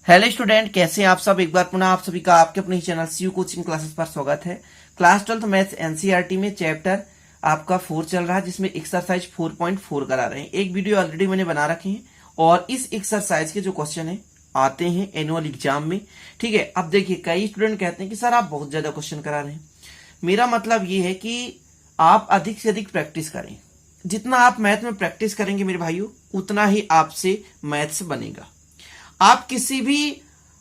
Hello student, कैसे हैं आप सब। एक बार पुनः आप सभी का आपके अपने चैनल सीयू कोचिंग क्लासेस पर स्वागत है। क्लास 12th मैथ्स एनसीईआरटी में चैप्टर आपका 4 चल रहा है, जिसमें एक्सरसाइज 4.4 करा रहे हैं। एक वीडियो ऑलरेडी मैंने बना रखे हैं और इस एक्सरसाइज के जो क्वेश्चन है आते हैं एनुअल एग्जाम में। ठीक है, अब देखिए कई स्टूडेंट कहते हैं कि सर आप बहुत ज्यादा क्वेश्चन करा रहे हैं। मेरा मतलब ये है कि आप अधिक से अधिक प्रैक्टिस करें। जितना आप मैथ में प्रैक्टिस करेंगे मेरे भाइयों, उतना ही आपसे मैथ्स बनेगा। आप किसी भी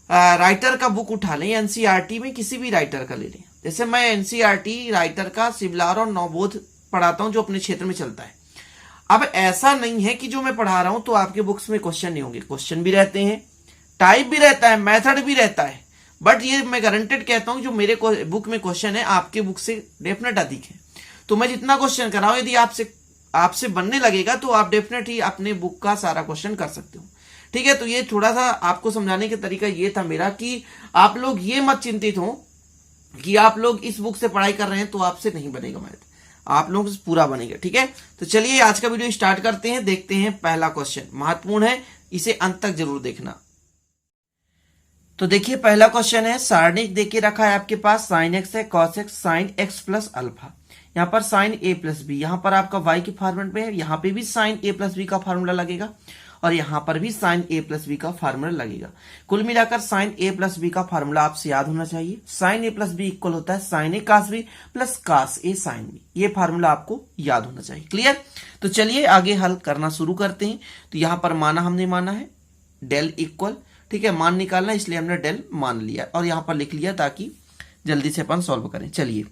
राइटर का बुक उठा लें, एनसीईआरटी में किसी भी राइटर का ले लें। जैसे मैं एनसीईआरटी राइटर का सिवलार और नवबोध पढ़ाता हूं, जो अपने क्षेत्र में चलता है। अब ऐसा नहीं है कि जो मैं पढ़ा रहा हूं तो आपके बुक्स में क्वेश्चन नहीं होंगे। क्वेश्चन भी रहते हैं, टाइप भी रहता है, मेथड भी रहता है, बट ये मैं गारंटेड कहता हूं जो मेरे बुक में क्वेश्चन है आपके बुक से डेफिनेट अधिक है। तो मैं जितना क्वेश्चन कराऊं, यदि आपसे बनने लगेगा तो आप डेफिनेट ही अपने बुक का सारा क्वेश्चन कर सकते हो। ठीक है, तो ये थोड़ा सा आपको समझाने का तरीका ये था मेरा कि आप लोग ये मत चिंतित हो कि आप लोग इस बुक से पढ़ाई कर रहे हैं तो आपसे नहीं बनेगा मैथ, आप लोगों से पूरा बनेगा। ठीक है, तो चलिए आज का वीडियो स्टार्ट करते हैं। देखते हैं पहला क्वेश्चन, महत्वपूर्ण है, इसे अंत तक जरूर देखना। तो देखिए पहला क्वेश्चन है, सारणी देके रखा है आपके पास, साइन एक्स है, cos x, sine x plus alpha. यहाँ पर साइन ए प्लस बी, यहाँ पर आपका वाई के फॉर्मेट में है, यहाँ पे भी साइन ए प्लस बी का फॉर्मूला लगेगा और यहां पर भी साइन ए प्लस बी का फार्मूला लगेगा। कुल मिलाकर साइन ए प्लस बी का फार्मूला आपसे याद होना चाहिए। साइन ए प्लस बी इक्वल होता है साइन ए कास बी प्लस कास ए साइन बी। ये फार्मूला आपको याद होना चाहिए। क्लियर? तो चलिए आगे हल करना शुरू करते हैं। तो यहां पर हमने माना है डेल इक्वल, ठीक है, मान निकालना इसलिए हमने डेल मान लिया और यहां पर लिख लिया ताकि जल्दी से अपन सॉल्व करें। चलिए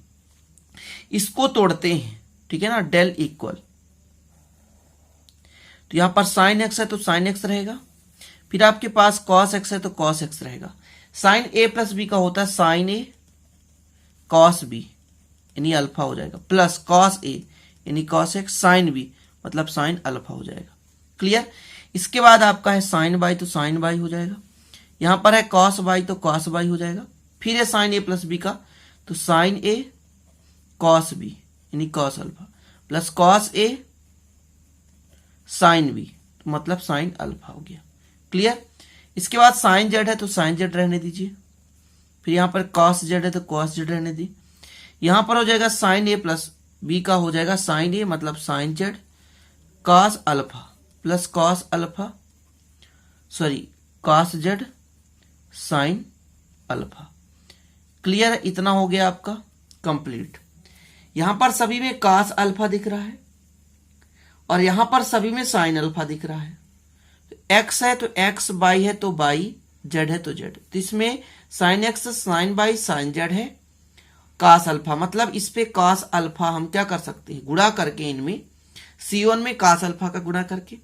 इसको तोड़ते हैं, ठीक है ना। डेल इक्वल, तो यहां पर साइन एक्स है तो साइन एक्स रहेगा, फिर आपके पास कॉस एक्स है तो कॉस एक्स रहेगा। साइन ए प्लस बी का होता है साइन ए कॉस बी यानी अल्फा हो जाएगा, प्लस कॉस ए यानी कॉस एक्स, साइन बी मतलब साइन अल्फा हो जाएगा। क्लियर? इसके बाद आपका है साइन बाई तो साइन बाई हो जाएगा, यहां पर है कॉस बाई तो कॉस बाई हो जाएगा, फिर है साइन ए प्लस बी का तो साइन ए कॉस बी यानी cos alpha plus cos A sine B तो मतलब साइन अल्फा हो गया। क्लियर? इसके बाद साइन जेड है तो साइन जेड रहने दीजिए, फिर यहां पर कॉस जेड है तो कॉस जेड रहने दी। यहां पर हो जाएगा साइन ए प्लस बी का हो जाएगा साइन ए मतलब sine Z cos alpha plus cos alpha cos Z sine alpha. Clear? इतना हो गया आपका कंप्लीट। यहां पर सभी में कॉस अल्फा दिख रहा है और यहां पर सभी में साइन अल्फा दिख रहा है। एक्स है तो एक्स, बाई है तो बाई, जेड है तो जेड। तो इसमें sine X sine by sine Z है, कास अल्फा मतलब इस पे कास अल्फा हम क्या कर सकते हैं, गुणा करके इनमें C1 में कास अल्फा का गुणा करके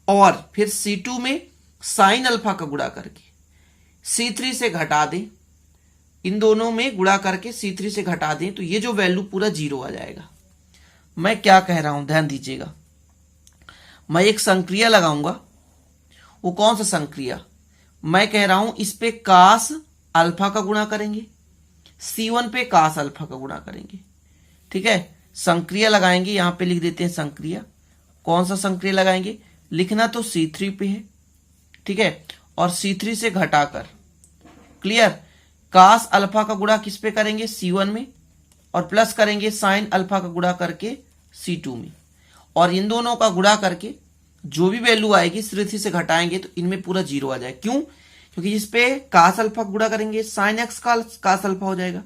और फिर C2 में साइन अल्फा का गुणा करके C3 से घटा दें, इन दोनों में गुणा करके C3 से घटा दें तो ये जो वैल्यू पूरा 0 आ जाएगा। मैं क्या कह रहा हूं ध्यान दीजिएगा, मैं एक संक्रिया लगाऊंगा। वो कौन सा संक्रिया? मैं कह रहा हूं इस पे कास अल्फा का गुणा करेंगे, C1 पे कास अल्फा का गुणा करेंगे। ठीक है, संक्रिया लगाएंगे, यहां पे लिख देते हैं संक्रिया। कौन सा संक्रिया लगाएंगे? लिखना तो C3 पे है, ठीक है, और C3 से घटाकर। क्लियर? कास अल्फा का गुणा किस पे करेंगे? C1 में, और प्लस करेंगे साइन अल्फा का गुणा करके C2 में, और इन दोनों का गुणा करके जो भी वैल्यू आएगी C3 से घटाएंगे तो इनमें पूरा 0 आ जाए। क्यों? क्योंकि इस पे कास अल्फा का गुणा करेंगे साइन एक्स का कास अल्फा हो जाएगा,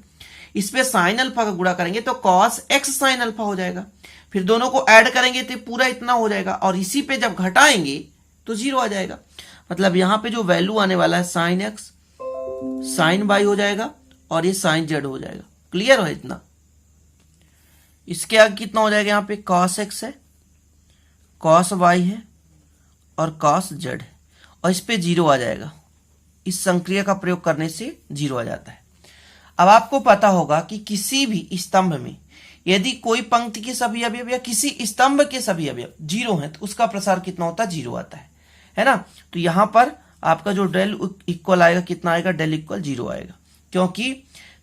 इस पे साइन अल्फा का गुणा करेंगे तो कॉस एक्स साइन अल्फा हो जाएगा, फिर दोनों को ऐड करेंगे तो पूरा इतना हो जाएगा, और इसी पे जब घटाएंगे तो 0 आ जाएगा। मतलब यहां पे जो वैल्यू आने वाला है साइन एक्स साइन बाई हो जाएगा और ये साइन जेड हो जाएगा। क्लियर है इतना? इसके आगे कितना हो जाएगा? यहां पे कॉस एक्स है, कॉस वाई है और कॉस जेड है, और इस पे 0 आ जाएगा। इस संक्रिया का प्रयोग करने से 0 आ जाता है। अब आपको पता होगा कि किसी भी स्तंभ में यदि कोई पंक्ति के सभी अवयव या किसी स्तंभ के सभी अवयव 0 है तो उसका प्रसार कितना होता है? 0 आता है ना। तो यहां पर आपका जो डेल इक्वल आएगा कितना आएगा? डेल इक्वल 0 आएगा, क्योंकि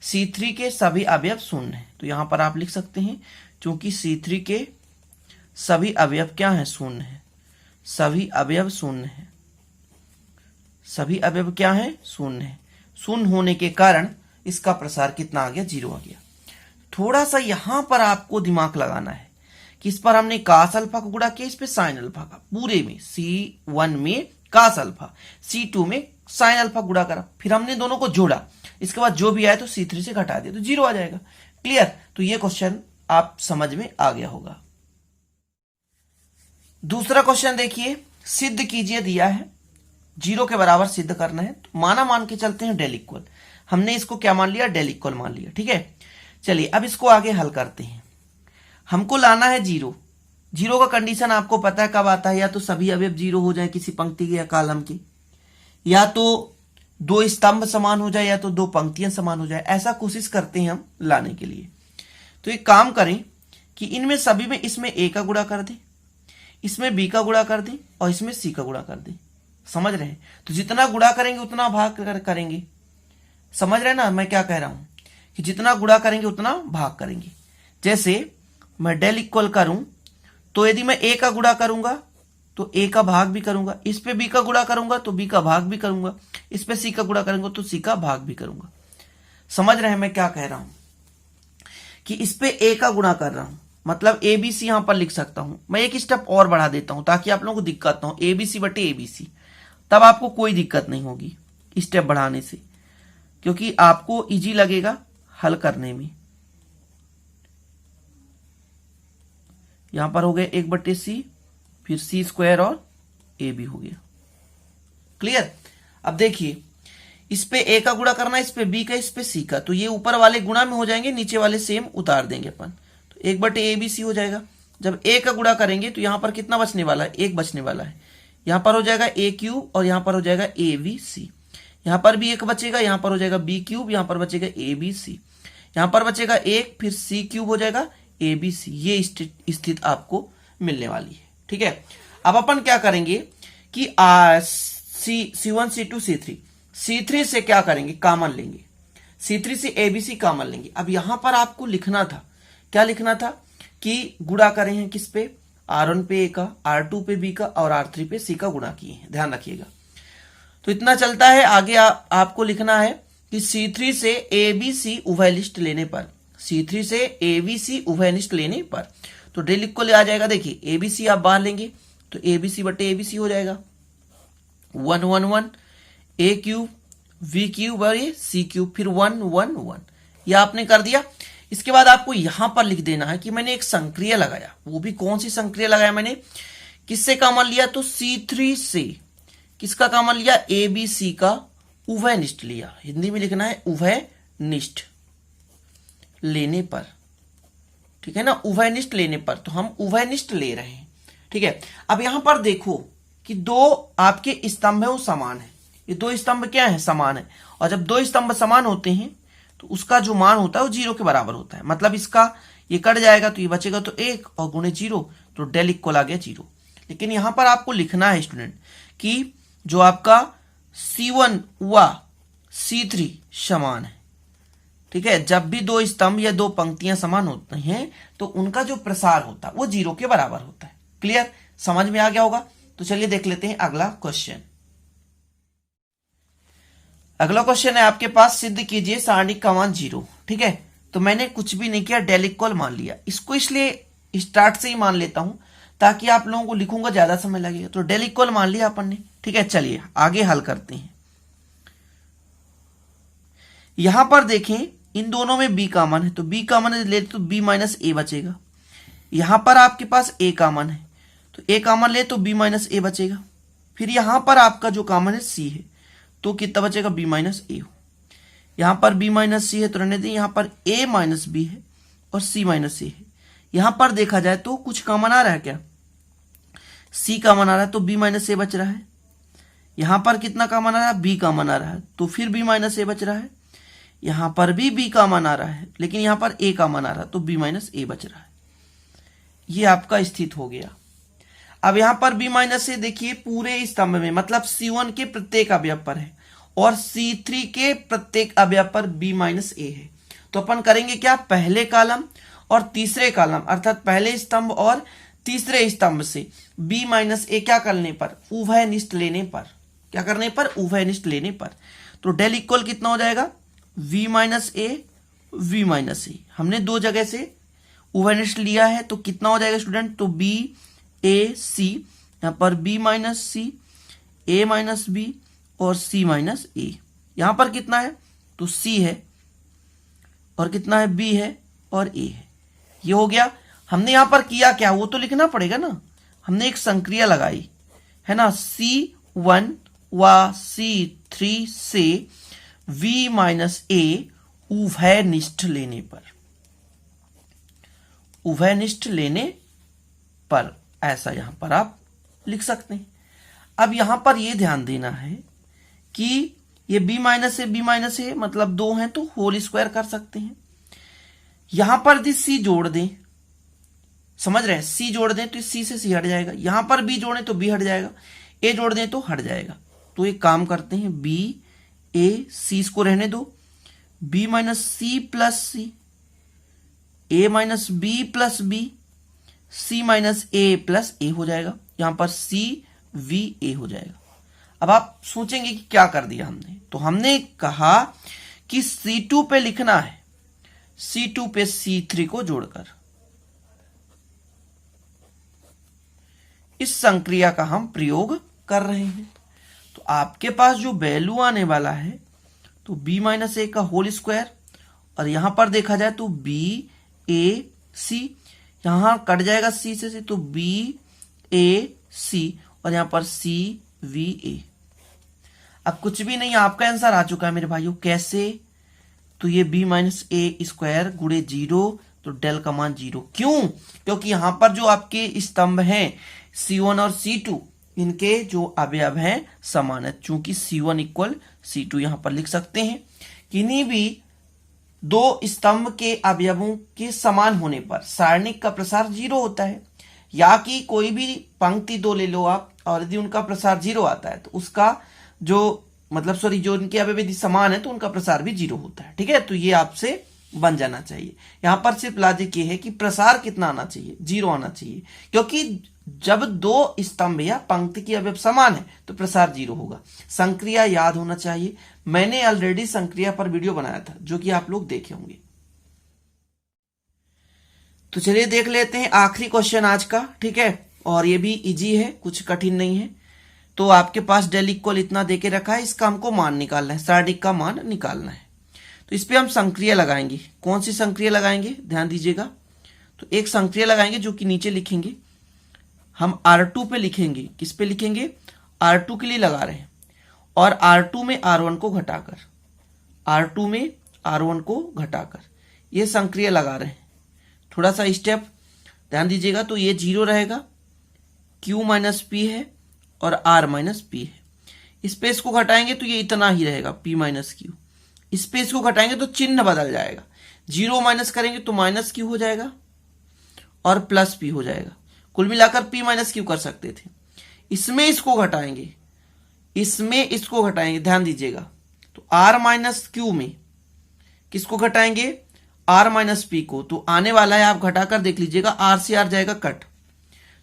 C3 के सभी अवयव शून्य है। तो यहां पर आप लिख सकते हैं क्योंकि C3 के सभी अवयव क्या है? शून्य है, सभी अवयव शून्य है, सभी अवयव क्या है, शून्य है। शून्य होने के कारण इसका प्रसार कितना आ गया, 0 आ गया। थोड़ा सा यहां पर आपको दिमाग लगाना है कि इस पर हमने कास अल्फा का गुणा किया, इस पे साइन अल्फा का, पूरे में C1 में कास अल्फा, C2 में साइन अल्फा गुणा करा, फिर हमने दोनों को जोड़ा, इसके बाद जो भी आए तो C3 से घटा दिया तो 0 आ जाएगा। क्लियर? तो ये क्वेश्चन आप समझ में आ गया होगा। दूसरा क्वेश्चन देखिए, सिद्ध कीजिए दिया है, 0 के बराबर सिद्ध करना है। तो मान के चलते हैं डेल इक्वल, हमने इसको क्या मान लिया, डेल इक्वल मान लिया। ठीक है, चलिए अब इसको आगे हल करते हैं। हमको लाना है 0। 0 का कंडीशन आपको पता है कब आता है, या तो सभी अवयव 0 हो जाए किसी पंक्ति के या कॉलम के, या तो 2 स्तंभ समान हो जाए, या तो 2 पंक्तियां समान हो जाए। ऐसा कोशिश करते हैं हम लाने के लिए। तो एक काम करें कि इनमें सभी में इसमें A का गुणा कर दें, इसमें B का गुणा कर दें और इसमें C का गुणा कर दें। समझ रहे हैं? तो जितना गुणा करेंगे उतना भाग करेंगे। समझ रहे हैं ना मैं क्या कह रहा हूं, कि जितना गुणा करेंगे उतना भाग करेंगे। जैसे मैं डेल इक्वल करूं तो यदि मैं A का गुणा करूंगा तो A का भाग भी करूंगा, इस पे B का गुणा करूंगा तो B का भाग भी करूंगा, इस पे C का गुणा करूंगा तो C का भाग भी करूंगा। समझ रहे हैं मैं क्या कह रहा हूं, कि इस पे A का गुणा कर रहा हूं, मतलब ABC यहां पर लिख सकता हूं। मैं एक स्टेप और बढ़ा देता हूं ताकि आप लोगों को दिक्कत ना हो, ABC बटे ABC, तब आपको कोई दिक्कत नहीं होगी स्टेप बढ़ाने से, क्योंकि आपको इजी लगेगा हल करने में। यहां पर हो गया 1/C, फिर C² और AB हो गया। क्लियर? अब देखिए, इस पे A का गुणा करना है, इस पे B का, इस पे C का, तो ये ऊपर वाले गुणा में हो जाएंगे, नीचे वाले सेम उतार देंगे अपन, तो 1/ABC हो जाएगा। जब A का गुणा करेंगे तो यहां पर कितना बचने वाला है, 1 बचने वाला है। यहां पर हो जाएगा A³ और यहां पर हो जाएगा ABC, यहां पर भी 1 बचेगा, यहां पर हो जाएगा B³, यहां पर बचेगा ABC, यहां पर बचेगा 1, फिर C³ हो जाएगा ABC। ये स्थिति आपको मिलने वाली है। ठीक है, अब अपन क्या करेंगे कि C1 C2 C3 से क्या करेंगे, कॉमन लेंगे, C3 से ABC कॉमन लेंगे। अब यहां पर आपको लिखना था, क्या लिखना था, कि गुणा करें हैं किस पे, R1 पे A का, R2 पे B का और R3 पे C का गुणा किए हैं, ध्यान रखिएगा। तो इतना चलता है। आगे आपको लिखना है कि C3 से ABC उभयनिष्ठ लेने पर, C3 से ABC उभयनिष्ठ लेने पर, तो डेल इक्वल आ जाएगा। देखिए ABC आप बाहर लेंगे तो ABC बटे ABC हो जाएगा, 1 1 1, A³ V³ और ये C³, फिर 1 1 1, यह आपने कर दिया। इसके बाद आपको यहां पर लिख देना है कि मैंने एक संक्रिया लगाया। वो भी कौन सी संक्रिया लगाया मैंने, किससे कॉमन लिया, तो C3 से किसका कॉमन लिया, ABC का उभयनिष्ठ लिया। हिंदी में लिखना है उभयनिष्ठ लेने पर, ठीक है ना, उभयनिष्ठ लेने पर, तो हम उभयनिष्ठ ले रहे हैं। ठीक है, अब यहां पर देखो कि 2 आपके स्तंभ है वो समान है, ये 2 स्तंभ क्या है, समान है। और जब 2 स्तंभ समान होते हैं तो उसका जो मान होता है वो 0 के बराबर होता है, मतलब इसका ये कट जाएगा तो ये बचेगा तो 1 और गुणे 0, तो डेल इक्वल आ गया 0। लेकिन यहां पर आपको लिखना है स्टूडेंट कि जो आपका C1 व C3 समान है। ठीक है, जब भी 2 स्तंभ या 2 पंक्तियां समान होते हैं तो उनका जो प्रसार होता है वो 0 के बराबर होता है। क्लियर? समझ में आ गया होगा। तो चलिए देख लेते हैं अगला क्वेश्चन। अगला क्वेश्चन है आपके पास, सिद्ध कीजिए सारणी का मान 0। ठीक है, तो मैंने कुछ भी नहीं किया, डेल इक्वल मान लिया। इसको इसलिए स्टार्ट से ही मान लेता हूं ताकि आप लोगों को लिखूंगा ज्यादा समय लगेगा, तो डेल इक्वल मान लिया अपन ने। ठीक है, चलिए आगे हल करते हैं। यहां पर देखें इन दोनों में B कॉमन है, तो B कॉमन ले तो B माइनस A बचेगा। यहां पर आपके पास A कॉमन है, तो A कॉमन ले तो B माइनस A बचेगा। फिर यहां पर आपका जो कॉमन है C है, तो कितना बचेगा, B माइनस A। यहां पर B माइनस C है तो रहने दें, यहां पर A माइनस B है और C माइनस A है। यहां पर देखा जाए तो कुछ कॉमन आ रहा है क्या, C कॉमन आ रहा है तो B माइनस A बच रहा है। यहां पर कितना कॉमन आ रहा है, B कॉमन आ रहा है तो फिर B माइनस A बच रहा है। यहां पर भी B कॉमन आ रहा है लेकिन यहां पर A कॉमन आ रहा है तो B माइनस A बच रहा है। ये आपका स्थित हो गया। अब यहां पर B माइनस A देखिए पूरे स्तंभ में, मतलब C1 के प्रत्येक अवयव पर है और C3 के प्रत्येक अवयव पर B माइनस A है। तो अपन करेंगे क्या, पहले कॉलम और तीसरे कॉलम अर्थात पहले स्तंभ और तीसरे स्तंभ से B माइनस A क्या करने पर, उभयनिष्ठ लेने पर, क्या करने पर? उभयनिष्ठ लेने पर। तो डेल इक्वल कितना हो जाएगा? v minus A V minus A. हमने दो जगह से उभयनिष्ठ लिया है तो कितना हो जाएगा स्टूडेंट? तो बी ए सी, यहां पर b minus C, a minus B और c माइनस ए। यहां पर कितना है? तो c है और कितना है? b है और a है। ये हो गया। हमने यहां पर किया क्या वो तो लिखना पड़ेगा ना। हमने एक संक्रिया लगाई है ना, C1 व C3 से v माइनस ए उभयनिष्ठ लेने पर, उभयनिष्ठ लेने पर, ऐसा यहां पर आप लिख सकते हैं। अब यहां पर यह ध्यान देना है कि ये b माइनस ए मतलब दो हैं तो होल स्क्वायर कर सकते हैं। यहां पर यदि c जोड़ दें, समझ रहे हैं, c जोड़ दें तो c से c हट जाएगा, यहां पर b जोड़ें तो b हट जाएगा, a जोड़ दें तो हट जाएगा। तो एक काम करते हैं, b a c इसको रहने दो, b minus C plus C, a minus B plus B, c minus A plus A हो जाएगा। यहां पर c v a हो जाएगा। अब आप सोचेंगे कि क्या कर दिया हमने, तो हमने कहा कि C2 पे लिखना है, C2 पे C3 को जोड़कर। इस संक्रिया का हम प्रयोग कर रहे हैं। तो आपके पास जो वैल्यू आने वाला है तो b माइनस ए का होल स्क्वायर, और यहां पर देखा जाए तो b a c, यहां कट जाएगा c से तो b a c और यहां पर c v a। अब कुछ भी नहीं, आपका आंसर आ चुका है मेरे भाइयों। कैसे? तो ये b माइनस ए स्क्वायर गुणे 0, तो डेल का मान 0। क्यों? क्योंकि यहां पर जो आपके स्तंभ हैं C1 और C2, इनके जो अवयव हैं समान है। चूंकि C1 इक्वल C2 यहां पर लिख सकते हैं। किन्हीं भी दो स्तंभ के अवयवों के समान होने पर सारणिक का प्रसार 0 होता है। या कि कोई भी पंक्ति दो ले लो आप, और यदि उनका प्रसार 0 आता है तो उसका जो मतलब जो उनके अवयव यदि समान है तो उनका प्रसार भी 0 होता है। ठीक है, तो ये आपसे बन जाना चाहिए। यहां पर सिर्फ लॉजिक ये है कि प्रसार कितना आना चाहिए? 0 आना चाहिए, क्योंकि जब दो स्तंभ या पंक्ति की अवयव समान है तो प्रसार 0 होगा। संक्रिया याद होना चाहिए। मैंने ऑलरेडी संक्रिया पर वीडियो बनाया था जो कि आप लोग देखे होंगे। तो चलिए देख लेते हैं आखिरी क्वेश्चन आज का। ठीक है, और ये भी इजी है, कुछ कठिन नहीं है। तो आपके पास डेल इक्वल इतना देके रखा है, इसका हमको मान निकालना है, सारणिक का मान निकालना है। तो इस पे हम संक्रिया लगाएंगे। कौन सी संक्रिया लगाएंगे? ध्यान दीजिएगा। तो एक संक्रिया लगाएंगे जो कि नीचे लिखेंगे, हम R2 पे लिखेंगे। किस पे लिखेंगे? R2 के लिए लगा रहे हैं, और R2 में R1 को घटाकर, R2 में R1 को घटाकर ये संक्रिया लगा रहे हैं। थोड़ा सा स्टेप ध्यान दीजिएगा। तो ये 0 रहेगा, Q माइनस पी है और R माइनस पी है। स्पेस को घटाएंगे तो ये इतना ही रहेगा, P माइनस Q। स्पेस को घटाएंगे तो चिन्ह बदल जाएगा, 0 माइनस करेंगे तो माइनस Q हो जाएगा और प्लस P हो जाएगा। कुल मिलाकर P माइनस Q कर सकते थे। इसमें इसको घटाएंगे, इसमें इसको घटाएंगे, ध्यान दीजिएगा। तो R माइनस Q में किसको घटाएंगे? R माइनस P को। तो आने वाला है, आप घटाकर देख लीजिएगा, R से R जाएगा कट,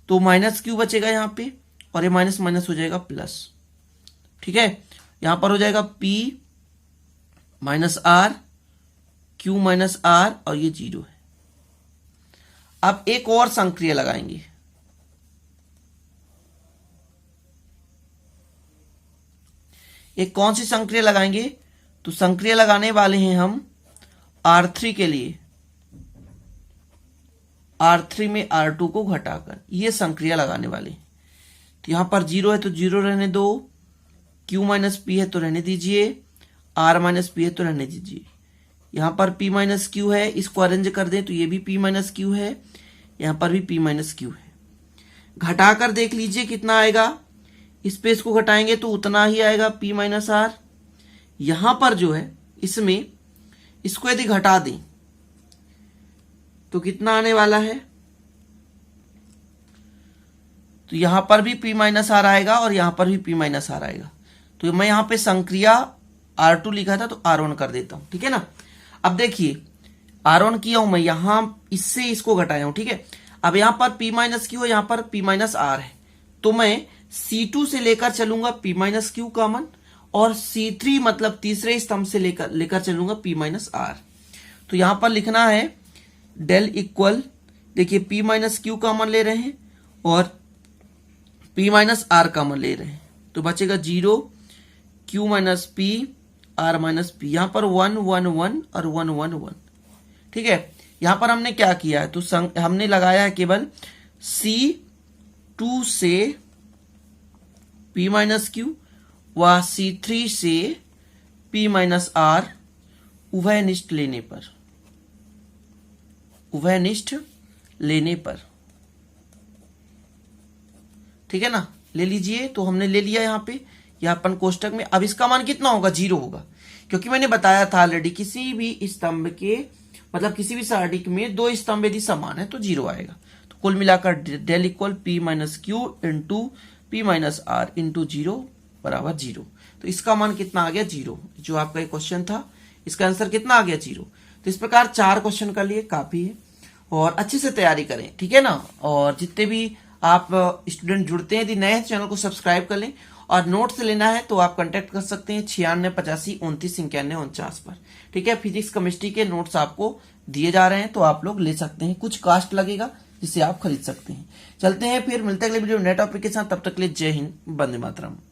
तो माइनस Q बचेगा यहां पे, और ये माइनस माइनस हो जाएगा प्लस। ठीक है, यहां पर हो जाएगा P minus R, Q minus R, और ये 0 है। अब एक और संक्रिया लगाएंगे। एक कौन सी संक्रिया लगाएंगे? तो संक्रिया लगाने वाले हैं हम R3 के लिए, R3 में R2 को घटाकर ये संक्रिया लगाने वाले हैं। तो यहां पर 0 है तो 0 रहने दो, Q माइनस P है तो रहने दीजिए, R माइनस P है तो रहने दीजिए। यहां पर P माइनस Q है, इसको अरेंज कर दें तो ये भी P माइनस Q है, यहां पर भी P माइनस Q है। घटाकर देख लीजिए कितना आएगा। स्पेस को घटाएंगे तो उतना ही आएगा, P माइनस R। यहां पर जो है इसमें इसको यदि घटा दें तो कितना आने वाला है? तो यहां पर भी P माइनस R आएगा और यहां पर भी P माइनस R आएगा। तो मैं यहां पे संक्रिया R2 लिखा था तो R1 कर देता हूं। ठीक है ना। अब देखिए R1 किया हूं मैं, यहां इससे इसको घटाया हूं। ठीक है, अब यहां पर P माइनस Q है, यहां पर P माइनस R है, तो मैं C2 से लेकर चलूंगा P माइनस क्यू कॉमन, और C3 मतलब तीसरे स्तंभ से लेकर चलूंगा P माइनस आर। तो यहां पर लिखना है डेल इक्वल, देखिए P माइनस क्यू कॉमन ले रहे हैं और P माइनस आर कॉमन ले रहे हैं, तो बचेगा 0 Q minus P R minus P. यहां पर 1 1 1 और 1 1 1। ठीक है, यहां पर हमने क्या किया है, तो हमने लगाया है केवल C2 से P माइनस क्यू व C3 से P माइनस आर उभयनिष्ठ लेने पर, उभयनिष्ठ लेने पर। ठीक है ना, ले लीजिए। तो हमने ले लिया यहां पे, यहां अपन कोष्टक में। अब इसका मान कितना होगा, 0 होगा, क्योंकि मैंने बताया था ऑलरेडी किसी भी स्तंभ के मतलब किसी भी सारणी में दो स्तंभ यदि समान है तो 0 आएगा। तो कुल मिलाकर del equal P minus Q into P minus R into 0 बराबर 0। तो इसका मान कितना आ गया, 0। जो आपका एक क्वेश्चन था इसका आंसर कितना आ गया, 0। तो इस प्रकार 4 क्वेश्चन का लिए काफी है, और अच्छे से तैयारी करें। ठीक है ना, और जितने भी आप स्टूडेंट जुड़ते हैं, यदि नए हैं चैनल को सब्सक्राइब कर लें, और नोट्स लेना है तो आप कांटेक्ट कर सकते हैं 9685293949 पर। ठीक है, फिजिक्स केमिस्ट्री के नोट्स आपको दिए जा रहे हैं, तो आप लोग ले सकते हैं। कुछ कास्ट लगेगा जिसे आप खरीद सकते हैं। चलते हैं फिर, मिलते हैं अगले वीडियो नए टॉपिक के साथ। तब तक के लिए जय हिंद, वंदे मातरम।